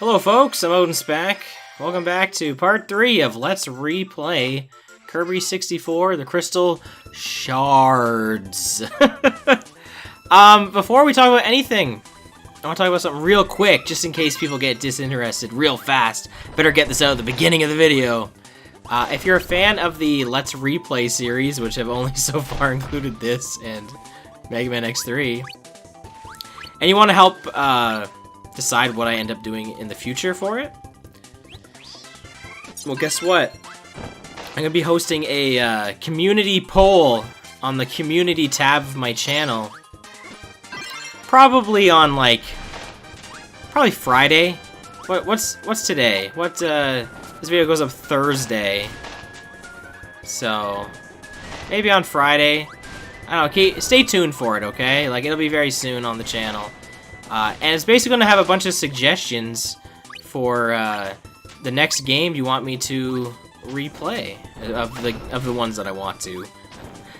Hello folks, I'm OdinSpack. Welcome back to part 3 of Let's Replay Kirby 64, the Crystal Shards. Before we talk about anything, I want to talk about something real quick, just in case people get disinterested real fast. Better get this out at the beginning of the video. If you're a fan of the Let's Replay series, which have only so far included this and Mega Man X3, and you want to help decide what I end up doing in the future for it, well, guess what? I'm going to be hosting a community poll on the community tab of my channel. Probably on, probably Friday. What's today? This video goes up Thursday. So, maybe on Friday. I don't know, stay tuned for it, okay? It'll be very soon on the channel. And it's basically going to have a bunch of suggestions for the next game you want me to replay of the ones that I want to.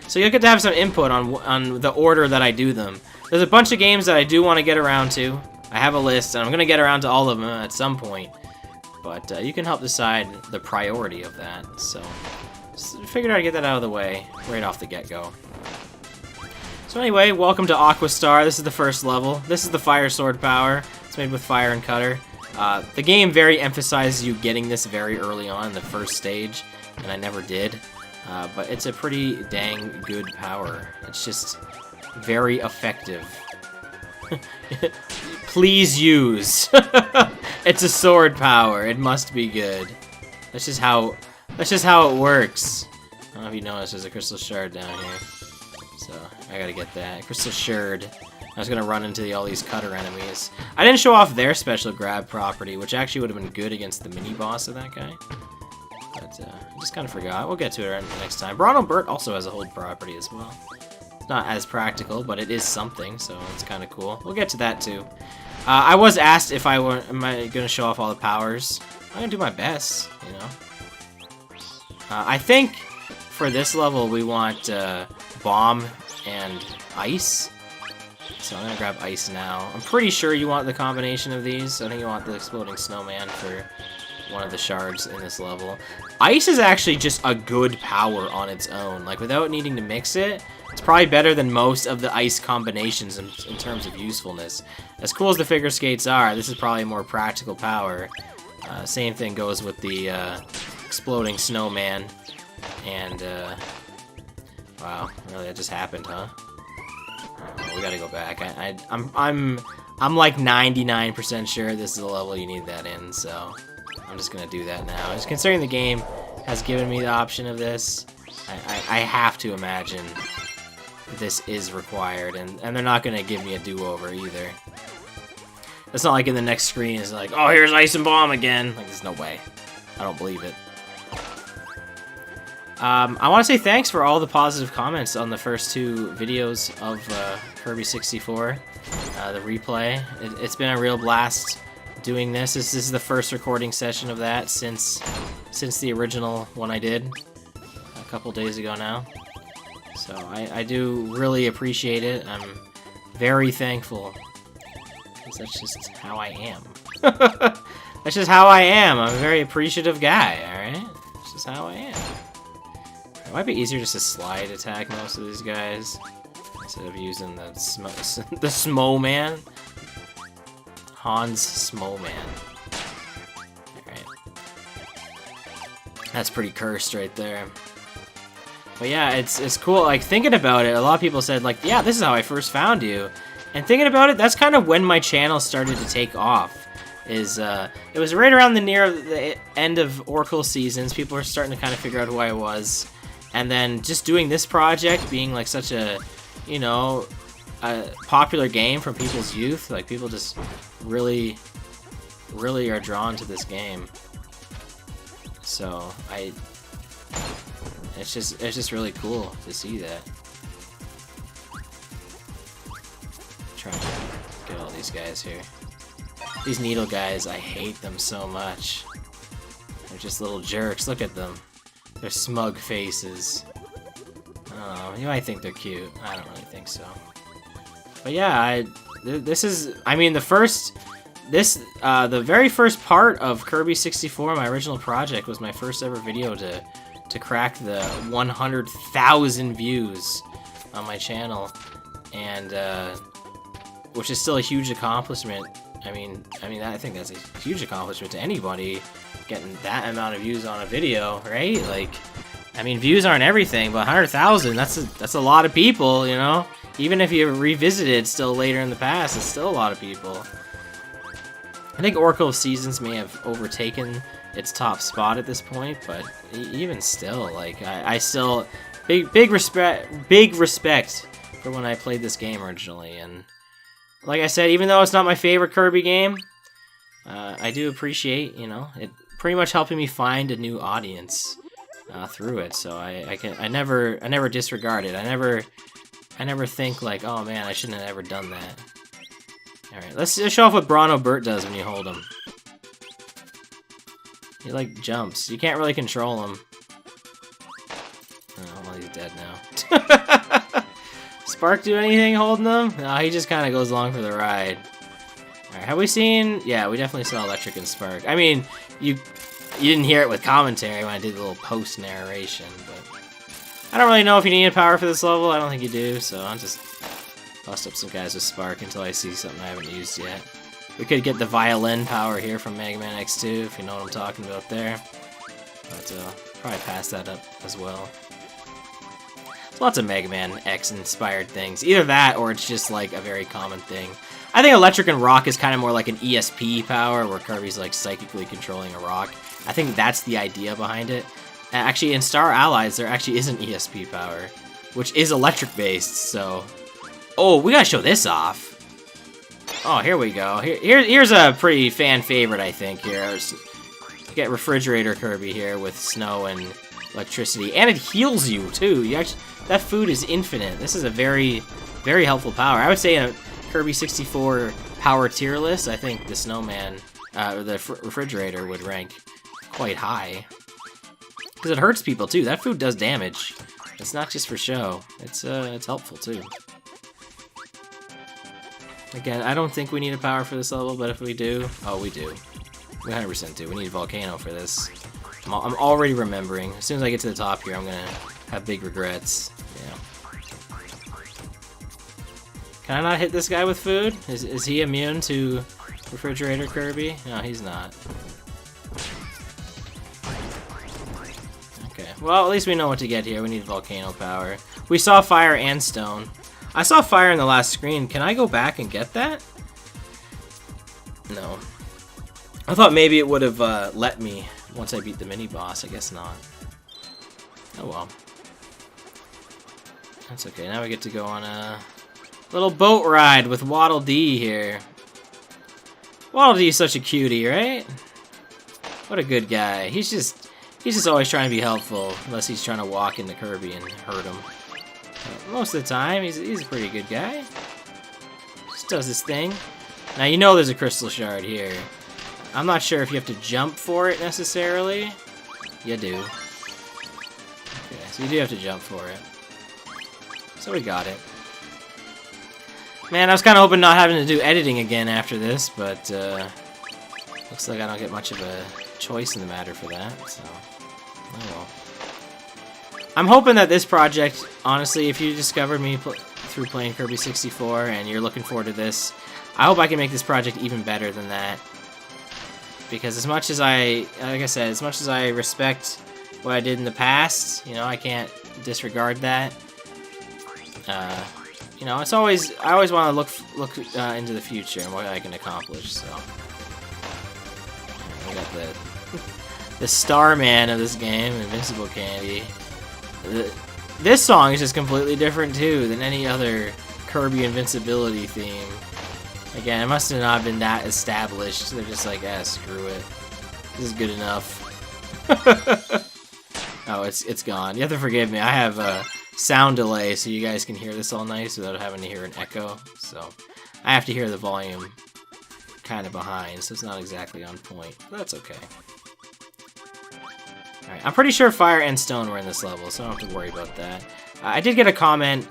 So you'll get to have some input on the order that I do them. There's a bunch of games that I do want to get around to. I have a list, and I'm going to get around to all of them at some point. But you can help decide the priority of that. So figured I'd get that out of the way right off the get-go. So anyway, welcome to Aqua Star. This is the first level. This is the fire sword power. It's made with fire and cutter. The game very emphasizes you getting this very early on in the first stage, and I never did. But it's a pretty dang good power. It's just very effective. Please use. It's a sword power. It must be good. That's just how it works. I don't know if you noticed, there's a crystal shard down here. So, I gotta get that. Crystal Shard. I was gonna run into all these cutter enemies. I didn't show off their special grab property, which actually would have been good against the mini-boss of that guy. But, I just kinda forgot. We'll get to it next time. Bronto Burt also has a hold property as well. It's not as practical, but it is something, so it's kinda cool. We'll get to that too. I was asked if am I gonna show off all the powers. I'm gonna do my best, you know. I think for this level we want, bomb and ice. So I'm gonna grab ice now. I'm pretty sure you want the combination of these. I think you want the exploding snowman for one of the shards in this level. Ice is actually just a good power on its own. Without needing to mix it, it's probably better than most of the ice combinations in terms of usefulness. As cool as the figure skates are, this is probably a more practical power. Same thing goes with the exploding snowman and wow, really, that just happened, huh? Oh, we gotta go back. I'm like 99% sure this is the level you need that in, so I'm just gonna do that now. Just considering the game has given me the option of this, I have to imagine this is required, and they're not gonna give me a do-over either. It's not like in the next screen it's like, oh, here's Ice and Bomb again. There's no way. I don't believe it. I want to say thanks for all the positive comments on the first 2 videos of Kirby 64, the replay. It's been a real blast doing this. This is the first recording session of that since the original one I did a couple days ago now. So I do really appreciate it. I'm very thankful, because that's just how I am. That's just how I am. I'm a very appreciative guy, alright? That's just how I am. It might be easier just to slide attack most of these guys instead of using the Smo-Man. Hans Smo-Man. Alright. That's pretty cursed right there. But yeah, it's cool. Thinking about it, a lot of people said, yeah, this is how I first found you. And thinking about it, that's kind of when my channel started to take off. It was right around the end of Oracle Seasons. People were starting to kind of figure out who I was. And then just doing this project, being such a, a popular game from people's youth, people just really, really are drawn to this game. So it's just really cool to see that. Trying to get all these guys here. These needle guys, I hate them so much. They're just little jerks. Look at them. Their smug faces. Oh, you might think they're cute. I don't really think so. But yeah, this is, I mean, the first the very first part of Kirby 64, my original project, was my first ever video to crack the 100,000 views on my channel, and which is still a huge accomplishment. I mean, I think that's a huge accomplishment to anybody getting that amount of views on a video, right? Like, I mean, views aren't everything, but 100,000, that's a lot of people, you know? Even if you revisit it still later in the past, it's still a lot of people. I think Oracle of Seasons may have overtaken its top spot at this point, but even still, like, I still big respect for when I played this game originally. And like I said, even though it's not my favorite Kirby game, I do appreciate, you know, it pretty much helping me find a new audience through it. So I never disregard it. I never think like, oh man, I shouldn't have ever done that. All right, let's show off what Bronto Burt does when you hold him. He like jumps. You can't really control him. Oh, well, he's dead now. Spark do anything holding him? No, he just kind of goes along for the ride. Alright, have we seen... Yeah, we definitely saw Electric and Spark. I mean, you didn't hear it with commentary when I did the little post-narration, but... I don't really know if you need a power for this level. I don't think you do, so I'll just bust up some guys with Spark until I see something I haven't used yet. We could get the violin power here from Mega Man X2, if you know what I'm talking about there. But probably pass that up as well. There's lots of Mega Man X-inspired things. Either that, or it's just like a very common thing. I think Electric and Rock is kind of more like an ESP power, where Kirby's like psychically controlling a rock. I think that's the idea behind it. Actually, in Star Allies, there actually is an ESP power, which is electric-based, so... Oh, we gotta show this off! Oh, here we go. Here's a pretty fan favorite, I think, here. You get Refrigerator Kirby here with snow and electricity, and it heals you, too. That food is infinite. This is a very, very helpful power. I would say in a Kirby 64 power tier list, I think the Snowman, or the Refrigerator would rank quite high. Because it hurts people, too. That food does damage. It's not just for show. It's helpful, too. Again, I don't think we need a power for this level, but if we do... Oh, we do. We 100% do. We need a Volcano for this. I'm already remembering. As soon as I get to the top here, I'm gonna have big regrets. Yeah. Can I not hit this guy with food? Is he immune to Refrigerator Kirby? No, he's not. Okay. Well, at least we know what to get here. We need Volcano power. We saw Fire and Stone. I saw Fire in the last screen. Can I go back and get that? No. I thought maybe it would have let me once I beat the mini-boss. I guess not. Oh well. That's okay. Now we get to go on a little boat ride with Waddle Dee here. Waddle Dee is such a cutie, right? What a good guy. He's just always trying to be helpful, unless he's trying to walk into Kirby and hurt him. Most of the time, he's a pretty good guy. Just does his thing. Now, you know there's a Crystal Shard here. I'm not sure if you have to jump for it, necessarily. You do. Okay, so you do have to jump for it. So we got it. Man, I was kind of hoping not having to do editing again after this, but looks like I don't get much of a choice in the matter for that, so... Oh well. I'm hoping that this project, honestly, if you discovered me through playing Kirby 64 and you're looking forward to this, I hope I can make this project even better than that. Because as much as like I said, as much as I respect what I did in the past, you know, I can't disregard that. You know, it's always, I always want to look into the future and what I can accomplish, so. We got the Starman of this game, Invincible Candy. This song is just completely different too than any other Kirby Invincibility theme. Again, it must have not been that established. They're just like, screw it. This is good enough. Oh, it's gone. You have to forgive me. I have a sound delay so you guys can hear this all nice without having to hear an echo. So I have to hear the volume kind of behind, so it's not exactly on point. But that's okay. Alright, I'm pretty sure Fire and Stone were in this level, so I don't have to worry about that. I did get a comment.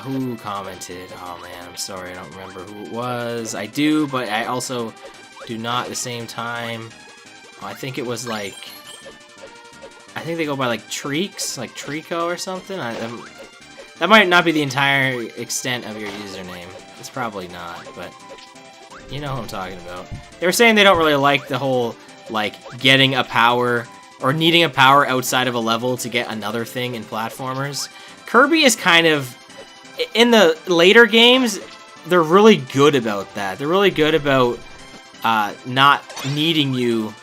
Who commented? Oh man, I'm sorry, I don't remember who it was. I do, but I also do not at the same time. Oh, I think it was like... I think they go by like Treeks, like Trico or something. That might not be the entire extent of your username. It's probably not, but you know who I'm talking about. They were saying they don't really like the whole, like, getting a power or needing a power outside of a level to get another thing in platformers. Kirby is kind of, in the later games, they're really good about that. They're really good about not needing you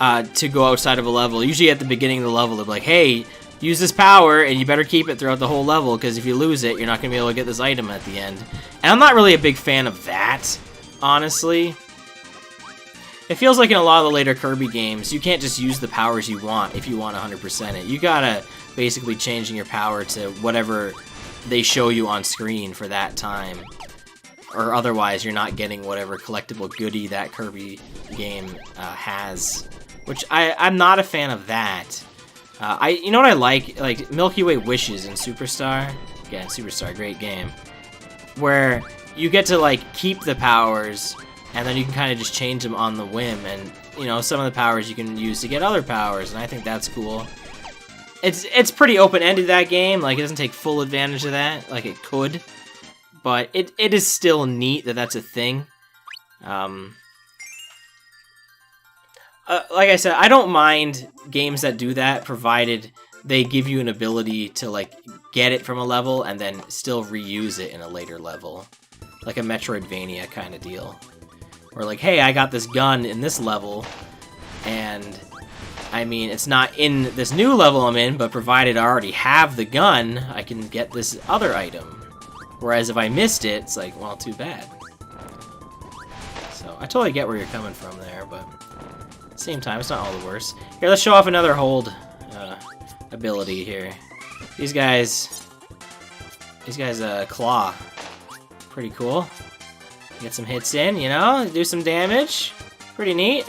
to go outside of a level. Usually at the beginning of the level, they're like, hey, use this power, and you better keep it throughout the whole level, because if you lose it, you're not going to be able to get this item at the end. And I'm not really a big fan of that, honestly. It feels like in a lot of the later Kirby games, you can't just use the powers you want if you want 100% it. You gotta basically changing your power to whatever they show you on screen for that time. Or otherwise, you're not getting whatever collectible goodie that Kirby game has. Which, I'm not a fan of that. You know what I like Milky Way Wishes in Superstar? Again, Superstar, great game. Where you get to, like, keep the powers, and then you can kind of just change them on the whim, and, you know, some of the powers you can use to get other powers, and I think that's cool. It's pretty open-ended, that game. Like, it doesn't take full advantage of that, like it could. But it is still neat that that's a thing. Like I said, I don't mind games that do that, provided they give you an ability to, like, get it from a level and then still reuse it in a later level. Like a Metroidvania kind of deal. Or like, hey, I got this gun in this level, and, I mean, it's not in this new level I'm in, but provided I already have the gun, I can get this other item. Whereas if I missed it, it's like, well, too bad. So, I totally get where you're coming from there, but at the same time, it's not all the worst. Here, let's show off another hold ability here. These guys, claw. Pretty cool. Get some hits in, you know, do some damage. Pretty neat.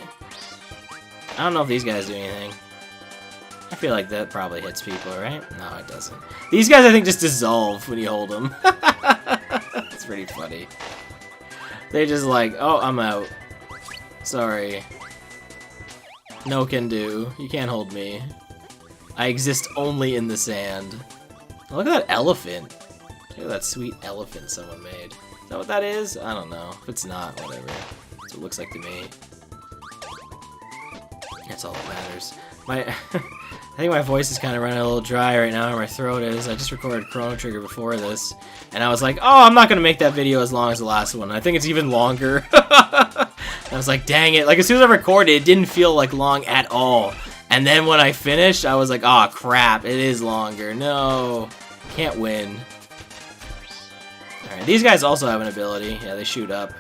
I don't know if these guys do anything. I feel like that probably hits people, right? No, it doesn't. These guys, I think, just dissolve when you hold them. It's pretty funny. They're just like, oh, I'm out. Sorry. No can do. You can't hold me. I exist only in the sand. Look at that elephant. Look at that sweet elephant someone made. Is that what that is? I don't know. If it's not, whatever. That's what it looks like to me. That's all that matters. I think my voice is kind of running a little dry right now, and my throat is. I just recorded Chrono Trigger before this, and I was like, oh, I'm not going to make that video as long as the last one. I think it's even longer. I was like, dang it. Like, as soon as I recorded, it didn't feel like long at all. And then when I finished, I was like, oh, crap, it is longer. No, can't win. Alright, these guys also have an ability. Yeah, they shoot up.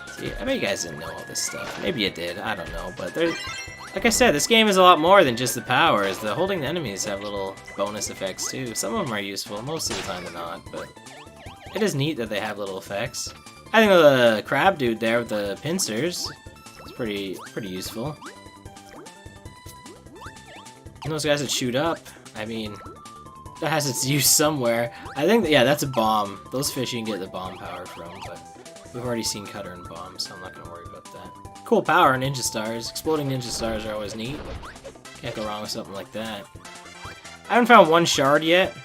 See, I bet you guys didn't know all this stuff. Maybe you did, I don't know. But there's, like I said, this game is a lot more than just the powers. The holding the enemies have little bonus effects too. Some of them are useful, most of the time they're not, but it is neat that they have little effects. I think the crab dude there with the pincers is pretty useful. And those guys that shoot up, I mean, that has its use somewhere. I think, yeah, that's a bomb. Those fish you can get the bomb power from, but we've already seen Cutter and Bomb, so I'm not going to worry about that. Cool power, Ninja Stars. Exploding Ninja Stars are always neat. Can't go wrong with something like that. I haven't found one shard yet.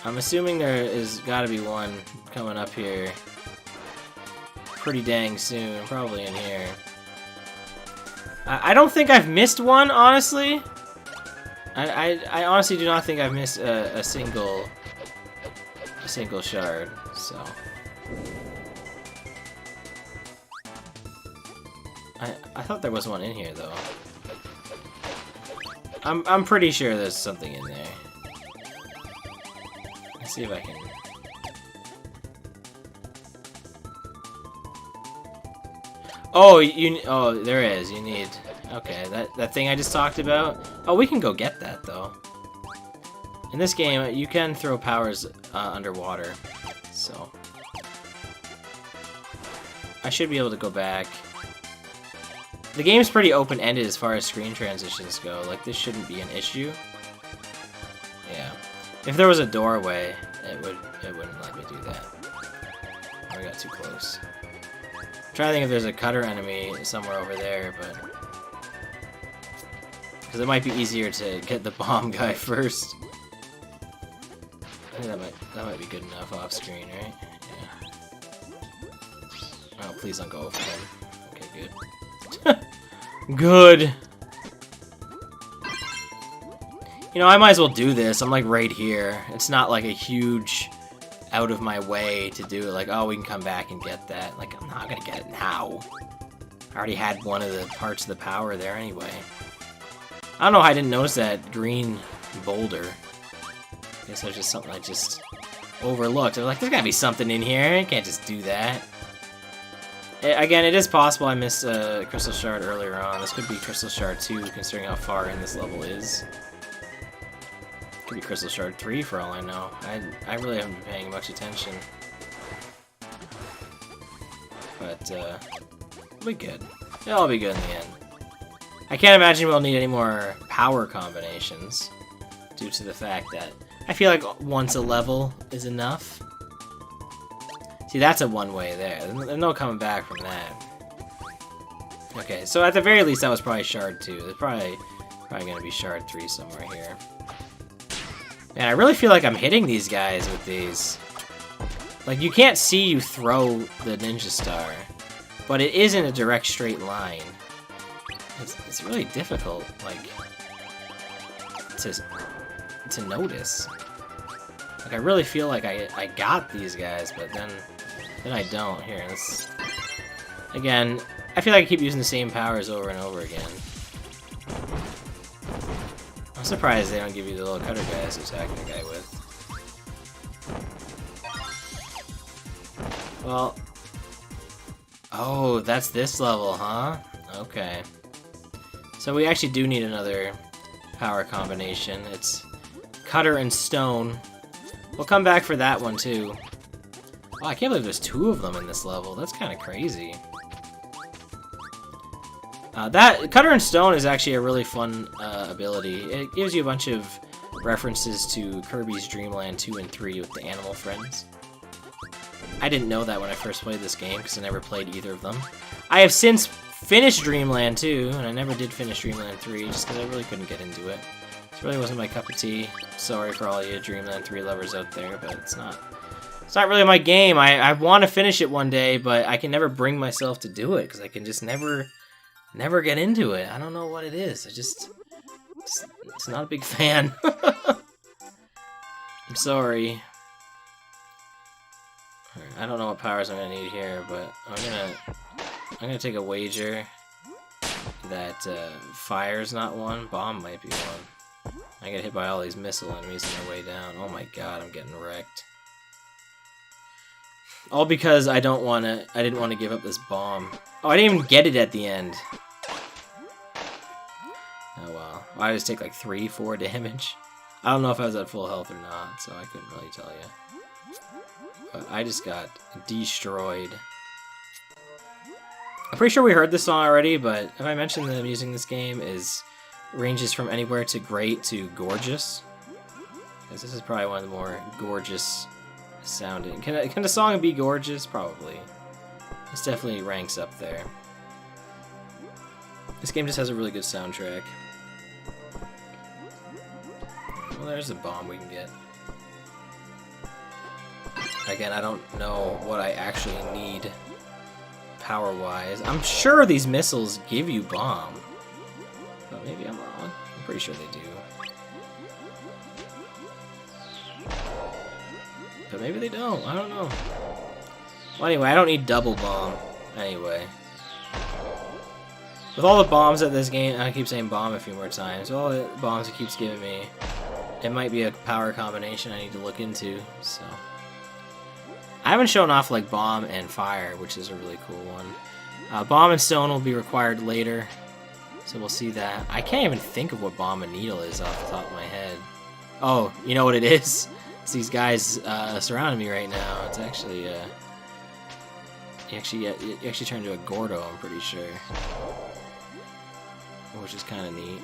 I'm assuming there is got to be one coming up here pretty dang soon, probably in here. I don't think I've missed one, honestly. I honestly do not think I've missed a single shard, so I thought there was one in here though. I'm pretty sure there's something in there. Let's see if I can. Oh, there is. You need. Okay, that thing I just talked about. Oh, we can go get that though. In this game, you can throw powers underwater, so I should be able to go back. The game's pretty open-ended as far as screen transitions go. Like, this shouldn't be an issue. Yeah. If there was a doorway, it wouldn't let me do that. Oh, we got too close. trying to think if there's a cutter enemy somewhere over there, but... Because it might be easier to get the bomb guy first. I think that might be good enough off screen, right? Yeah. Oh, please don't go over him. Okay, good. Good! You know, I might as well do this. I'm like right here. It's not like a huge out of my way to do it. Like, oh, we can come back and get that. Like, I'm not gonna get it now. I already had one of the parts of the power there anyway. I don't know how I didn't notice that green boulder. I guess that was just something I just overlooked. I was like, there's gotta be something in here. I can't just do that. Again, it is possible I missed a Crystal Shard earlier on. This could be Crystal Shard 2, considering how far in this level is. Could be Crystal Shard 3 for all I know. I really haven't been paying much attention. But, it'll be good. It'll all be good in the end. I can't imagine we'll need any more power combinations, due to the fact that I feel like once a level is enough. See, that's a one-way there. There's no coming back from that. Okay, so at the very least, that was probably Shard 2. There's probably gonna be Shard 3 somewhere here. Man, I really feel like I'm hitting these guys with these. Like, you can't see you throw the Ninja Star, but it is in a direct straight line. It's really difficult, like, to notice. Like, I really feel like I got these guys, but then I don't. Here, let's... Again, I feel like I keep using the same powers over and over again. I'm surprised they don't give you the little cutter guys to attack the guy with. Well... Oh, that's this level, huh? Okay. So we actually do need another power combination. It's cutter and stone. We'll come back for that one, too. Oh, I can't believe there's 2 of them in this level. That's kind of crazy. That cutter and stone is actually a really fun ability. It gives you a bunch of references to Kirby's Dream Land 2 and 3 with the animal friends. I didn't know that when I first played this game, because I never played either of them. I have since finished Dreamland 2, and I never did finish Dreamland 3, just because I really couldn't get into it. It really wasn't my cup of tea. Sorry for all you Dreamland 3 lovers out there, but it's not really my game. I want to finish it one day, but I can never bring myself to do it, because I can just never get into it. I don't know what it is. It's not a big fan. I'm sorry. I don't know what powers I'm gonna need here, but I'm gonna take a wager that fire's not one, bomb might be one. I get hit by all these missile enemies on my way down. Oh my god, I'm getting wrecked. All because I didn't want to give up this bomb. Oh, I didn't even get it at the end. Oh well. I just take like 3-4 damage. I don't know if I was at full health or not, so I couldn't really tell you. But I just got destroyed. I'm pretty sure we heard this song already, but have I mentioned that I'm using this game ranges from anywhere to great to gorgeous? Because this is probably one of the more gorgeous sounding. Can the song be gorgeous? Probably. This definitely ranks up there. This game just has a really good soundtrack. Well, there's a bomb we can get. Again, I don't know what I actually need power-wise. I'm sure these missiles give you bomb. But maybe I'm wrong. I'm pretty sure they do. But maybe they don't. I don't know. Well, anyway, I don't need double bomb. Anyway. With all the bombs at this game, I keep saying bomb a few more times. With all the bombs it keeps giving me, it might be a power combination I need to look into, so... I haven't shown off like bomb and fire, which is a really cool one. Bomb and stone will be required later, so we'll see that. I can't even think of what bomb and needle is off the top of my head. Oh, you know what it is? It's these guys surrounding me right now. It's actually, you actually turn into a Gordo, I'm pretty sure. Which is kind of neat.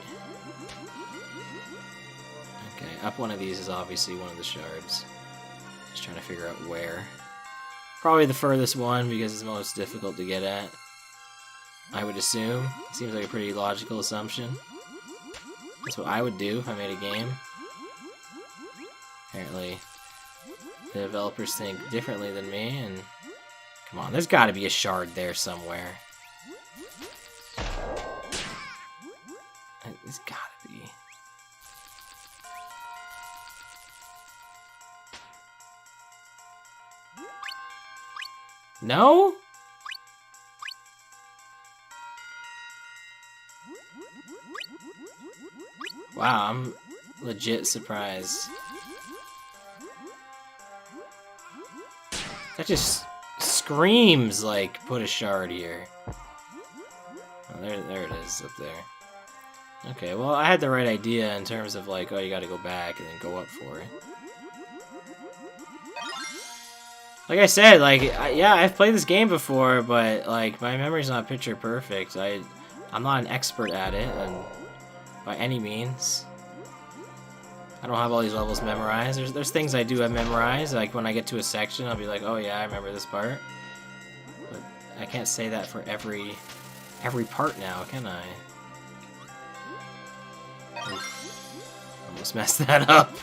Okay, up one of these is obviously one of the shards. Just trying to figure out where. Probably the furthest one because it's most difficult to get at. I would assume. Seems like a pretty logical assumption. That's what I would do if I made a game. Apparently, the developers think differently than me, and... Come on, there's gotta be a shard there somewhere. There's gotta be. No? Wow, I'm legit surprised. That just screams like, put a shard here. Oh, there it is, up there. Okay, well, I had the right idea in terms of like, oh, you gotta go back and then go up for it. Like I said, like, yeah, I've played this game before, but like, my memory's not picture perfect. I'm not an expert at it, and by any means. I don't have all these levels memorized. There's things I do have memorized, like when I get to a section, I'll be like, oh yeah, I remember this part. But I can't say that for every part now, can I? Oof. Almost messed that up.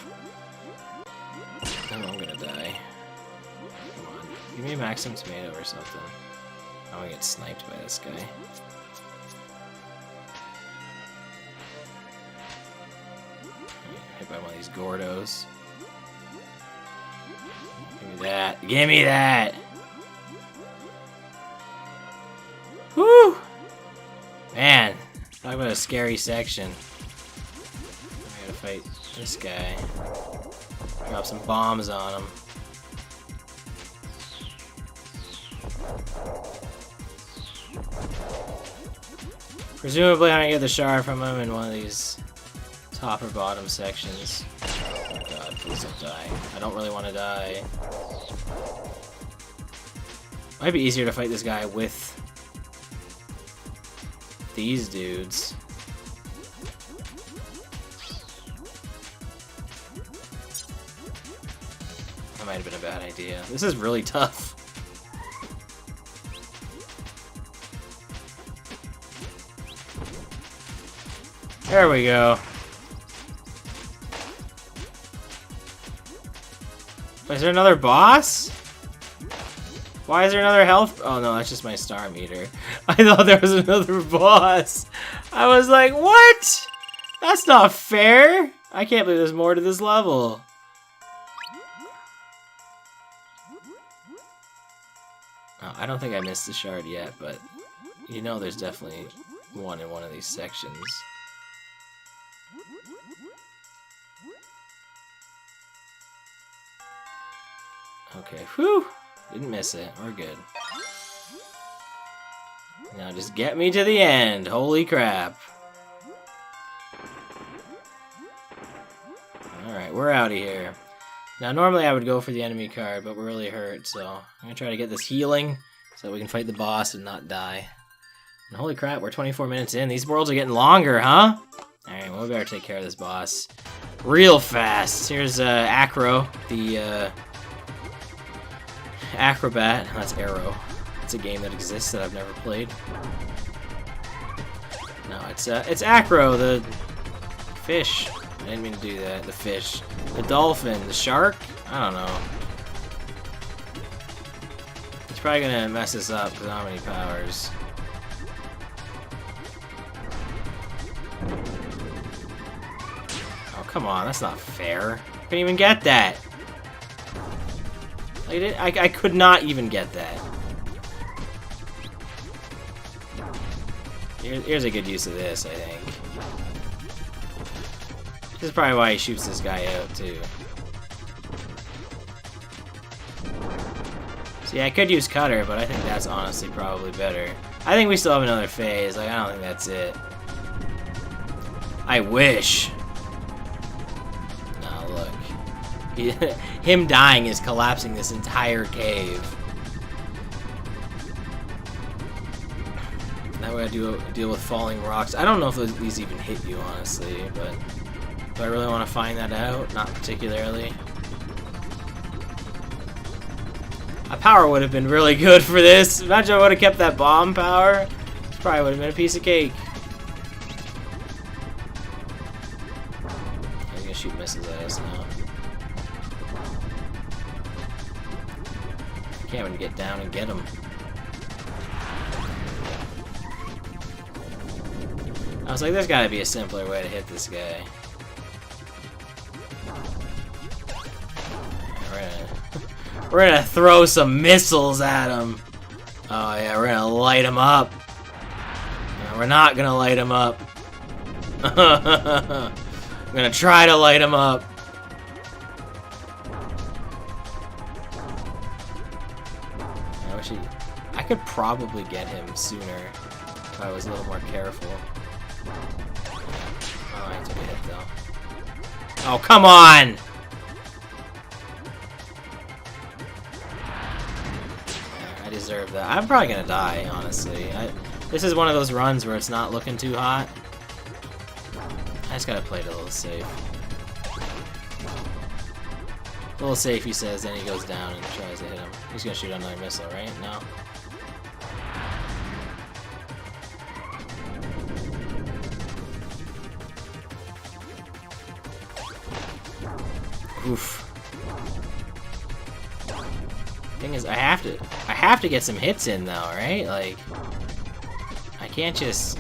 Oh, I'm gonna die. Come on, give me a maximum tomato or something. I'm gonna get sniped by this guy. Hit by one of these Gordos. Give me that. Give me that! Woo! Man, talk about a scary section. I gotta fight this guy. Drop some bombs on him. Presumably I'm gonna get the shard from him in one of these top or bottom sections. Oh god, please don't die. I don't really want to die. Might be easier to fight this guy with these dudes. That might have been a bad idea. This is really tough. There we go. Is there another boss? Why is there another health? Oh no, that's just my star meter. I thought there was another boss. I was like, what? That's not fair. I can't believe there's more to this level. Oh, I don't think I missed the shard yet, but you know there's definitely one in one of these sections. Okay, whew! Didn't miss it. We're good. Now just get me to the end. Holy crap. Alright, we're out of here. Now, normally I would go for the enemy card, but we're really hurt, so I'm gonna try to get this healing so that we can fight the boss and not die. And holy crap, we're 24 minutes in. These worlds are getting longer, huh? Alright, well, we better take care of this boss real fast. Here's Acro, the acrobat. That's Arrow. It's a game that exists that I've never played. No, it's Acro, the fish. I didn't mean to do that. The fish. The dolphin. The shark? I don't know. He's probably gonna mess this up because I don't have any powers. Oh, come on. That's not fair. I couldn't even get that. I could not even get that. Here's a good use of this, I think. This is probably why he shoots this guy out, too. See, I could use Cutter, but I think that's honestly probably better. I think we still have another phase. Like, I don't think that's it. I wish. Nah, look. Him dying is collapsing this entire cave. Now we gotta deal with falling rocks. I don't know if these even hit you, honestly, but do I really want to find that out? Not particularly. A power would have been really good for this. Imagine I would have kept that bomb power. This probably would have been a piece of cake. He's gonna shoot missiles at us now. Can't even get down and get him. I was like, there's gotta be a simpler way to hit this guy. We're gonna throw some missiles at him. Oh yeah, we're gonna light him up. No, we're not gonna light him up. I'm gonna try to light him up. I could probably get him sooner if I was a little more careful. Oh, I took a hit though. Oh, come on! I deserve that. I'm probably gonna die, honestly. This is one of those runs where it's not looking too hot. I just gotta play it a little safe. A little safe, he says, then he goes down and tries to hit him. He's gonna shoot another missile, right? No. Oof. Thing is, I have to get some hits in though, right? Like, I can't just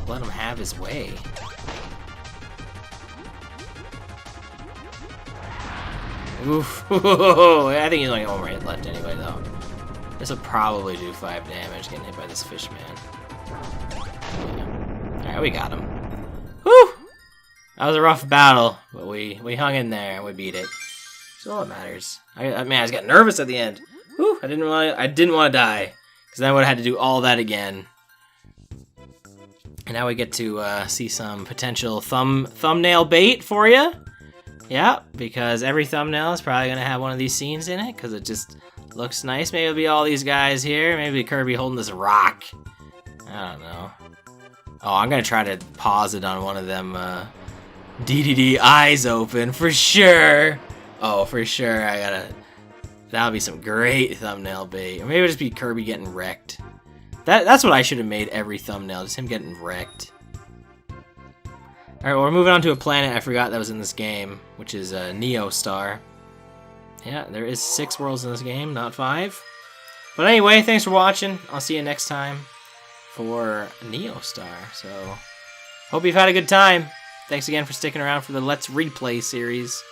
let him have his way. Oof. I think he's only got one more hit left anyway, though. This will probably do 5 damage getting hit by this fish man. Yeah. Alright, we got him. Whew! That was a rough battle, but we hung in there and we beat it. So all that matters. I mean, I just got nervous at the end. Whew! I didn't want to die, because then I would have had to do all that again. And now we get to see some potential thumbnail bait for you. Yeah, because every thumbnail is probably going to have one of these scenes in it, because it just looks nice. Maybe it'll be all these guys here. Maybe Kirby holding this rock. I don't know. Oh, I'm going to try to pause it on one of them DDD eyes open, for sure. Oh, for sure. That'll be some great thumbnail bait. Or maybe it'll just be Kirby getting wrecked. That's what I should have made every thumbnail, just him getting wrecked. Alright, well, we're moving on to a planet I forgot that was in this game, which is Neo Star. Yeah, there is 6 worlds in this game, not 5. But anyway, thanks for watching. I'll see you next time for Neo Star. So, hope you've had a good time. Thanks again for sticking around for the Let's Replay series.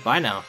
Bye now.